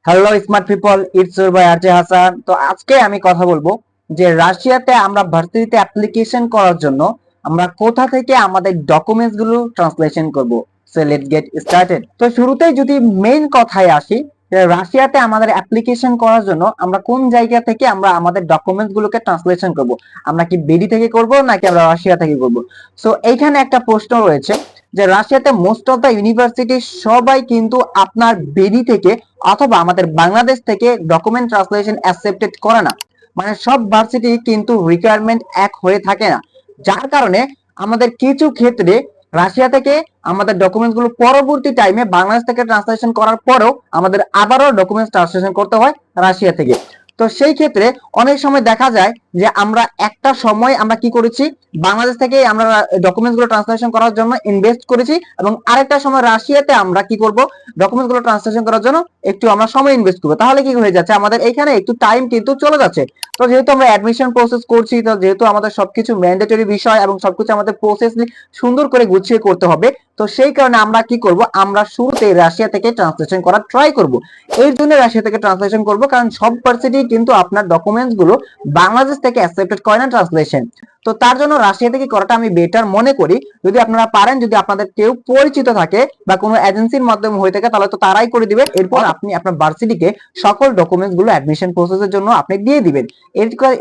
Hello smart people, it's your boy RJ Hasan. তো আজকে আমি কথা বলবো যে রাশিয়াতে আমরা ভার্সিটিতে অ্যাপ্লিকেশন করার জন্য আমরা কোথা থেকে আমাদের ডকুমেন্টস গুলো ট্রান্সলেশন করব। So let's get started. তো শুরুতেই যদি মেইন কথায় আসি, যে রাশিয়াতে আমাদের অ্যাপ্লিকেশন করার জন্য আমরা কোন জায়গা থেকে আমরা আমাদের ডকুমেন্টস গুলোকে ট্রান্সলেশন করব, আমরা কি বিডি থেকে করব নাকি আমরা রাশিয়া থেকে করব? সো এইখানে একটা প্রশ্ন রয়েছে যে রাশিয়াতে মোস্ট অফ দা ইউনিভার্সিটি সবাই কিন্তু আপনার বেরি থেকে অথবা আমাদের বাংলাদেশ থেকে ডকুমেন্ট ট্রান্সলেশন অ্যাকসেপ্টেড করে না। মানে সব ভার্সিটি কিন্তু রিকোয়ারমেন্ট এক হয়ে থাকে না, যার কারণে আমাদের কিছু ক্ষেত্রে রাশিয়া থেকে আমাদের ডকুমেন্টস গুলো পরবর্তী টাইমে বাংলাদেশ থেকে ট্রান্সলেশন করার পরেও আমাদের আবারও ডকুমেন্টস ট্রান্সলেশন করতে হয় রাশিয়া থেকে। তো সেই ক্ষেত্রে অনেক সময় দেখা যায় যে আমরা একটা সময় আমরা কি করেছি, বাংলাদেশ থেকে আমরা ডকুমেন্টস গুলো ট্রান্সলেশন করার জন্য ইনভেস্ট করেছি, এবং আরেকটা সময় রাশিয়াতে আমরা কি করব, ডকুমেন্টস গুলো ট্রান্সলেশন করার জন্য একটু আমরা সময় ইনভেস্ট করবো। তাহলে কি হয়ে যাচ্ছে, আমাদের এখানে একটু টাইম কিন্তু চলে যাচ্ছে। তো যেহেতু আমরা অ্যাডমিশন প্রসেস করছি, তো যেহেতু আমাদের সবকিছু ম্যান্ডেটরি বিষয় এবং সবকিছু আমাদের প্রসেস সুন্দর করে গুছিয়ে করতে হবে, তো সেই কারণে আমরা কি করব, আমরা শুরুতে রাশিয়া থেকে ট্রান্সলেশন করার ট্রাই করব। এর জন্য রাশিয়া থেকে ট্রান্সলেশন করব, কারণ সব ভার্সিটি কিন্তু আপনার ডকুমেন্টস গুলো বাংলাদেশ থেকে অ্যাকসেপ্টেড করে না ট্রান্সলেশন। তো তার জন্য রাশিয়া থেকে করাটা আমি বেটার মনে করি। যদি আপনারা পারেন, যদি আপনাদের কেউ পরিচিত থাকে বা কোনো এজেন্সির মাধ্যমে হয়ে থাকে, তাহলে তো তারাই করে দিবেন। এরপর আপনি আপনার ভার্সিটিকে সকল ডকুমেন্টস গুলো অ্যাডমিশন প্রসেসের জন্য আপনি দিয়ে দিবেন।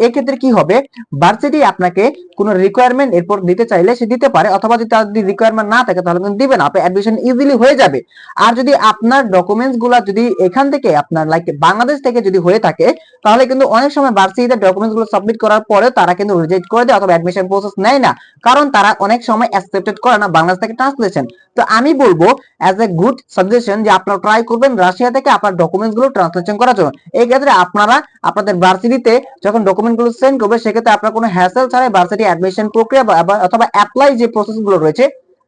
এক্ষেত্রে কি হবে, ভার্সিটি আপনাকে কোনো রিকোয়ারমেন্ট এরপর দিতে চাইলে সে দিতে পারে, অথবা যদি তার রিকোয়ারমেন্ট না থাকে তাহলে কিন্তু দিবে না, আপনার অ্যাডমিশন ইজিলি হয়ে যাবে। আর যদি আপনার ডকুমেন্টস গুলা যদি এখান থেকে আপনার লাইক বাংলাদেশ থেকে যদি হয়ে থাকে, তাহলে কিন্তু অনেক সময় ভার্সিটিতে ডকুমেন্টস গুলো সাবমিট করার পরে তারা কিন্তু রিজেক্ট করে দেয় অথবা অ্যাডমিশন প্রসেস নেয় না, কারণ তারা অনেক সময় অ্যাকসেপ্টেড করে না বাংলাদেশ থেকে ট্রান্সলেশন। তো আমি বলবো অ্যাজ এ গুড সাজেশন যে আপনারা ট্রাই করবেন রাশিয়া থেকে আপনার ডকুমেন্টস গুলো ট্রান্সলেশন করার জন্য। এই ক্ষেত্রে আপনারা আপনাদের ভার্সিটিতে যখন ডকুমেন্ট গুলো সেন্ড করবে, সেক্ষেত্রে আপনার কোনো হ্যাসেল ছাড়াই ভার্সিটি অ্যাডমিশন প্রক্রিয়া অথবা অ্যাপ্লাই যে প্রসেস গুলো রয়েছে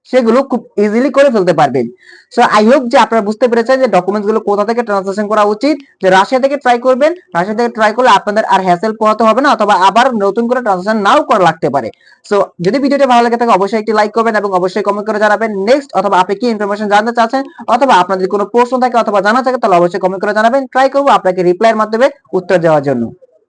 সেগুলো খুব ইজিলি করে ফেলতে পারবেন। সো আই হোপ যে আপনারা বুঝতে পেরেছেন যে ডকুমেন্টস গুলো কোথা থেকে ট্রান্সলেশন করা উচিত। যে রাশিয়া থেকে ট্রাই করবেন, রাশিয়া থেকে ট্রাই করলে আপনাদের আর হ্যাসেল পোহাতে হবে না, অথবা আবার নতুন করে ট্রান্সলেশন নাও করা লাগতে পারে। সো যদি ভিডিওটা ভালো লাগে থাকে অবশ্যই একটি লাইক করবেন এবং অবশ্যই কমেন্ট করে জানাবেন নেক্সট, অথবা আপনি কি ইনফরমেশন জানতে চাচ্ছেন, অথবা আপনাদের কোনো প্রশ্ন থাকে অথবা জানা থাকে, তাহলে অবশ্যই কমেন্ট করে জানাবেন। ট্রাই করবো আপনাকে রিপ্লাইয়ের মাধ্যমে উত্তর দেওয়ার জন্য।